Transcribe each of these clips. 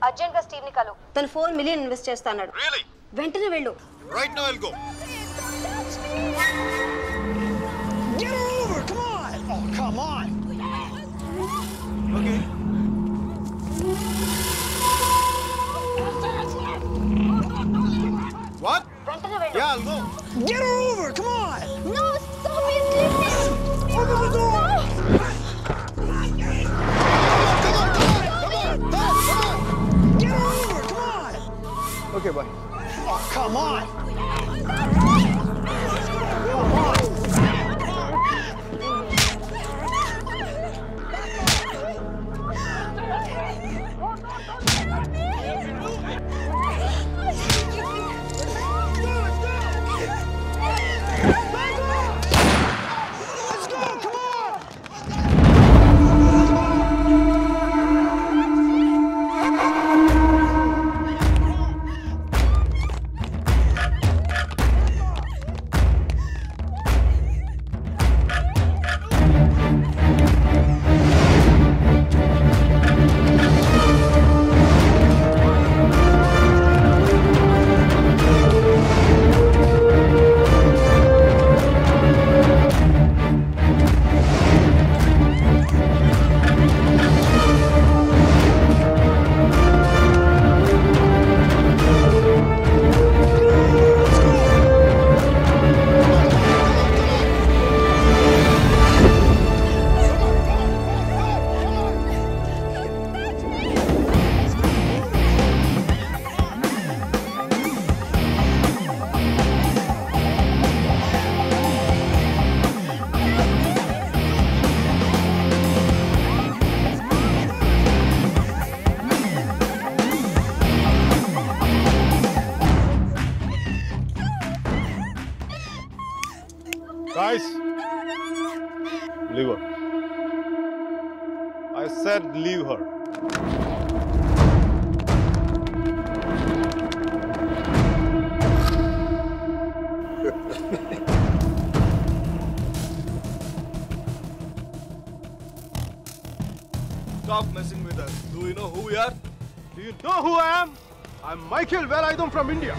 Urgent గా Steve ని కలు. తను 4 మిలియన్ ఇన్వెస్ట్ చేస్తాడు. వెంటనే వెళ్ళు. Right now I'll go. Get her over! Come on! Oh, come on! Okay. What? వెంటనే వెళ్ళు. Yeah, I'll go. Get her over! Come on! No, stop it, please. Open the door! Come on. Get her over! Come on! Okay, bye. Oh, come on! Guys, leave her. I said leave her. Stop messing with us. Do you know who we are? Do you know who I am? I'm Michael Velayudham from India.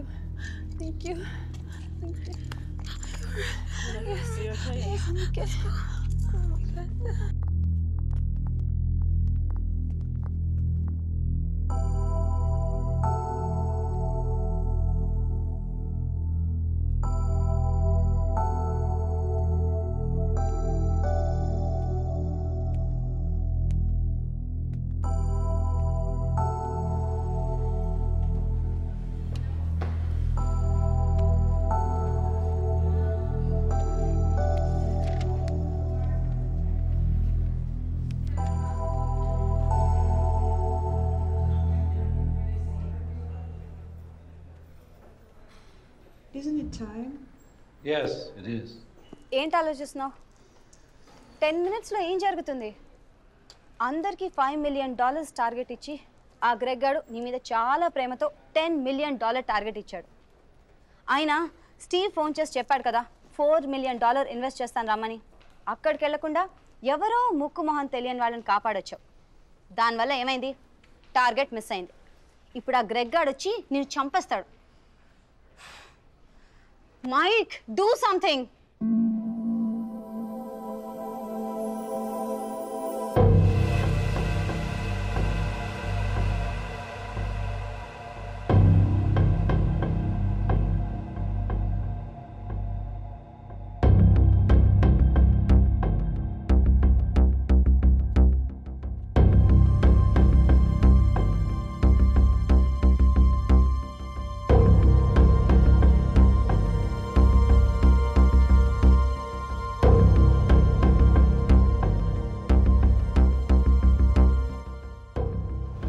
you. Thank you. Yes. Yes, I'm okay. Oh my God. Isn't it time? Yes, it is. ఏంటి ఆలోచిస్తున్నావు? 10 minutesలో ఏం జరుగుతుంది? అందరికీ $5 million target ఇచ్చి ఆ Greg గాడు నీ మీద చాలా ప్రేమతో $10 million టార్గెట్ ఇచ్చాడు. ఆయన స్టీవ్ ఫోన్ చేసి చెప్పాడు కదా $4 million ఇన్వెస్ట్ చేస్తాను రమ్మని. అక్కడికి వెళ్లకుండా ఎవరో ముక్కు మొహం తెలియని వాళ్ళని కాపాడొచ్చావు. దానివల్ల ఏమైంది? టార్గెట్ మిస్ అయింది. ఇప్పుడు ఆ గ్రెగ్ గాడు వచ్చి నిన్ను చంపేస్తాడు. Mike, do something!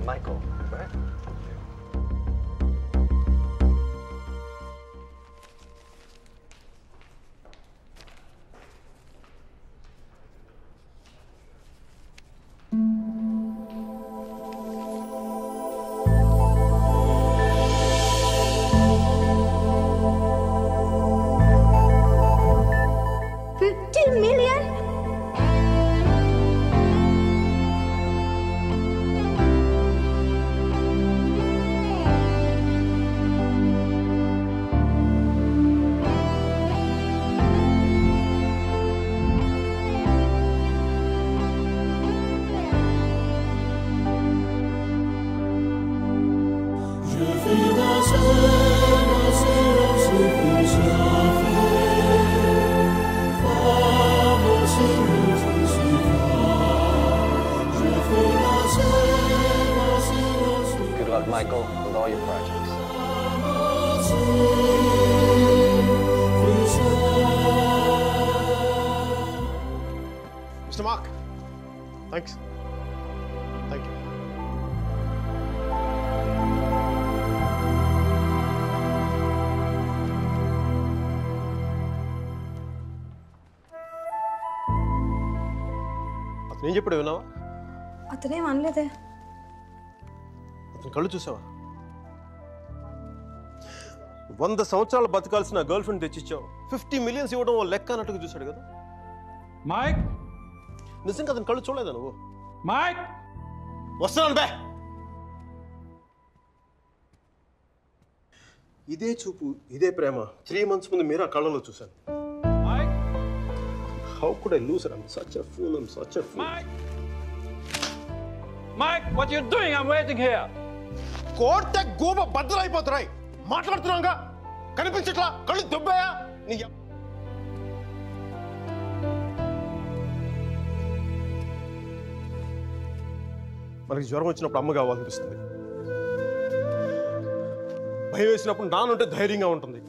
Michael, right? $50 million? Good luck, Michael, with all your projects. Mr. Mark, thanks. Thank you. అతను ఏం చెప్పాడు విన్నావా? అతనేం అనలేదే. అతని కళ్ళు చూసావా? 100 సంవత్సరాలు బతకాల్సిన గర్ల్ ఫ్రెండ్ తెచ్చిచ్చావు. 50 million ఇవ్వడం లెక్క అన్నట్టుగా చూశాడు కదా. Mike? నిజంగా అతని కళ్ళు చూడలేదా నువ్వు? Mike? వస్తున్నాను బే. ఇదే చూపు, ఇదే ప్రేమ 3 months ముందు మీరు ఆ కళ్ళలో చూశాను. Mike? How could I lose her? I'm such a fool. I'm such a fool. Mike? Mike, what are you doing? I'm waiting here. కోర్టే గోబ బద్దలైపోతున్నాయి. మాట్లాడుతున్నాగా కనిపించట్లా? కళ్ళు దుబ్బాయా? నీ మనకి జ్వరం వచ్చినప్పుడు అమ్మ కావాలనిపిస్తుంది. భయం వేసినప్పుడు నాన్నుంటే ధైర్యంగా ఉంటుంది.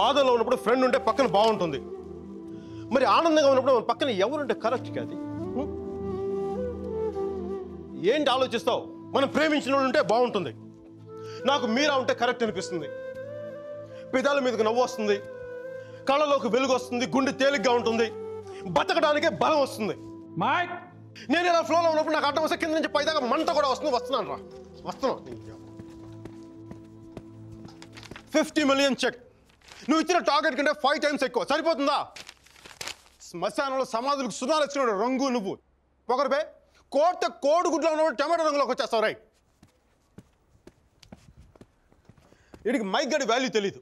బాధలో ఉన్నప్పుడు ఫ్రెండ్ ఉంటే పక్కన బాగుంటుంది. మరి ఆనందంగా ఉన్నప్పుడు మన పక్కన ఎవరుంటే కరెక్ట్ కాదు. ఏంటి ఆలోచిస్తావు? మనం ప్రేమించిన వాళ్ళు ఉంటే బాగుంటుంది. నాకు మీరా ఉంటే కరెక్ట్ అనిపిస్తుంది. పెదాల మీదకి నవ్వు వస్తుంది, కళ్ళలోకి వెలుగు వస్తుంది, గుండె తేలిగ్గా ఉంటుంది, బతకడానికే బలం వస్తుంది. Mike? నేను ఇలా ఫ్లోలో ఉన్నప్పుడు నాకు అడ్డం వస్తే కింద నుంచి పైదాకా మంట కూడా వస్తుంది. వస్తున్నాను రా, వస్తున్నాను. 50 million చెక్. నువ్వు ఇచ్చిన టార్గెట్ కంటే 5 times ఎక్కువ. సరిపోతుందా? శ్మశానంలో సమాధులకు సునాలు వచ్చినాడు రంగు నువ్వు. పొగరపే కోడిగుడ్లో ఉన్నప్పుడు టమాటో రంగులోకి వచ్చేస్తావు. రై వీడికి మైక్ గడి వాల్యూ తెలీదు.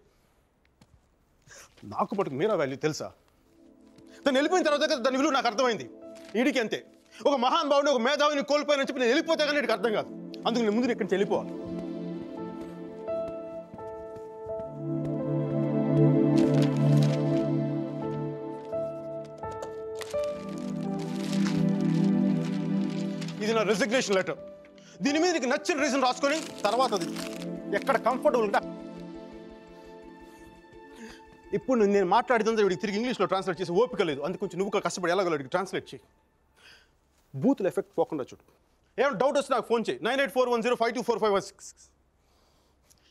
నాకు పట్టుకు మీరా వాల్యూ తెలుసా? తను వెళ్ళిపోయిన తర్వాత కదా దాని విలువ నాకు అర్థమైంది. వీడికి అంతే. ఒక మహాన్ భావుని, ఒక మేధావిని కోల్పోయినని చెప్పి నేను వెళ్ళిపోతే కానీ వీడికి అర్థం కాదు. అందుకు నేను ముందు ఇక్కడి నుంచి వెళ్ళిపోవాలి. ఇది నా రెసిగ్నేషన్ లెటర్. దీని మీద నీకు నచ్చిన రీజన్ రాసుకొని తర్వాత అది ఎక్కడ కంఫర్టబుల్ ఉంటా. ఇప్పుడు నేను మాట్లాడితే వీడికి తిరిగి ఇంగ్లీష్లో ట్రాన్స్లేట్ చేసి ఓపిక లేదు. అందుకు కొంచెం నువ్వు కష్టపడి ఎలాగో ట్రాన్స్లేట్ చేయి. బూతులు ఎఫెక్ట్ పోకుండా చూడు. ఏమైనా డౌట్ వస్తే నాకు ఫోన్ చేయి. 9841052456.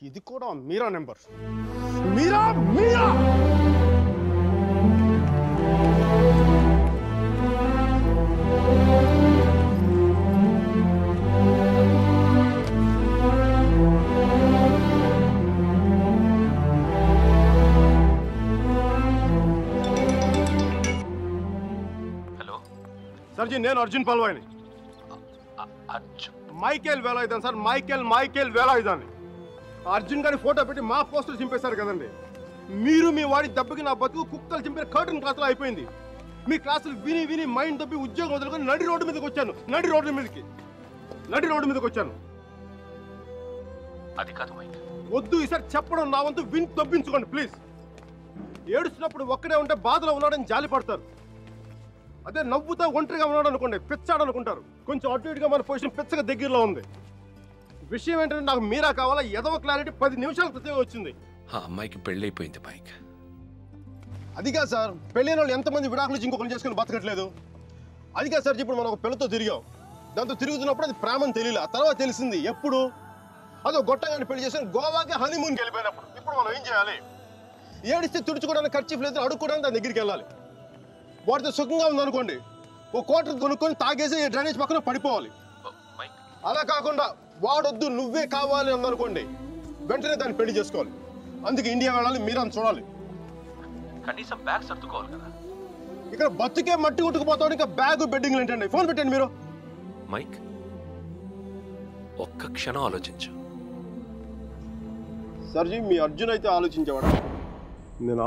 ఇది కూడా మీరా నెంబర్. మీరా మీరా సర్జీ, నేను అర్జున్ పల్వాయిని. మైకేల్ వేలాయుధాన్ సార్, మైకేల్ వేలాయుధాన్ని. అర్జున్ గారి ఫోటో పెట్టి మా పోస్టర్ చింపేశారు కదండి. మీరు మీ వాడి దెబ్బకి నా బతుకు కుక్కలు చింపిన కర్టన్ క్లాసులో అయిపోయింది. మీ క్లాసులు విని విని మైండ్ దబ్బి ఉద్యోగం వదులుకొని నడి రోడ్డు మీదకి వచ్చాను. నడి రోడ్డు మీదకి వచ్చాను. అది కాదు మైక్. వద్దు, ఈసారి చెప్పడం నా వంతు విని తప్పించుకోండి ప్లీజ్. ఏడుస్తున్నప్పుడు ఒక్కడే ఉంటే బాధలో ఉన్నాడని జాలి పడతారు. అదే నవ్వుతా ఒంటరిగా ఉన్నాడు అనుకోండి, పిచ్చాడు అనుకుంటారు. కొంచెం అటు ఇటుగా మన పొజిషన్ పిచ్చగా దగ్గరలో ఉంది. విషయం ఏంటంటే నాకు మీరా కావాలా? ఎదవ క్లారిటీ 10 నిమిషాల క్రితం వచ్చింది. ఆ అమ్మాయికి పెళ్ళైపోయింది మైక్. అదిగా సార్, పెళ్ళైన వాళ్ళు ఎంతమంది విడాకులు ఇంకొకరు చేసుకుని బతకట్లేదు. అదిగా సార్, ఇప్పుడు మనం ఒక పిల్లతో తిరిగాం. దాంతో తిరుగుతున్నప్పుడు అది ప్రేమని తెలియలే. ఆ తర్వాత తెలిసింది. ఎప్పుడు? అదో గొట్టగాని పెళ్లి చేసుకుని గోవాకి హనీమూన్కి వెళ్ళిపోయినప్పుడు. ఇప్పుడు మనం ఏం చేయాలి? ఏడిస్తే తుడుచుకోవడానికి ఖర్చు లేదు, అడుక్కోవడానికి దాని దగ్గరికి వెళ్ళాలి. వాడితో సుఖంగా ఉందనుకోండి, ఓ కోటర్ కొనుక్కొని తాగేసి డ్రైనేజ్ పక్కన పడిపోవాలి. అలా కాకుండా వాడొద్దు నువ్వే కావాలి అందనుకోండి, వెంటనే దాన్ని పెళ్లి చేసుకోవాలి. అందుకే ఇండియా వెళ్ళాలి, మీరని చూడాలి. కనీసం బ్యాగ్ సర్దుకోవాలి కదా. ఇక్కడ బతుకే మట్టి కొట్టుకుపోతాడు, ఇంకా బ్యాగ్ బెడ్డింగ్ ఏంటండి? ఫోన్ పెట్టండి మీరు. మైక్, ఒక్క క్షణం ఆలోచించు. సర్జీ, మీ అర్జున్ అయితే ఆలోచించేవాడా? నేను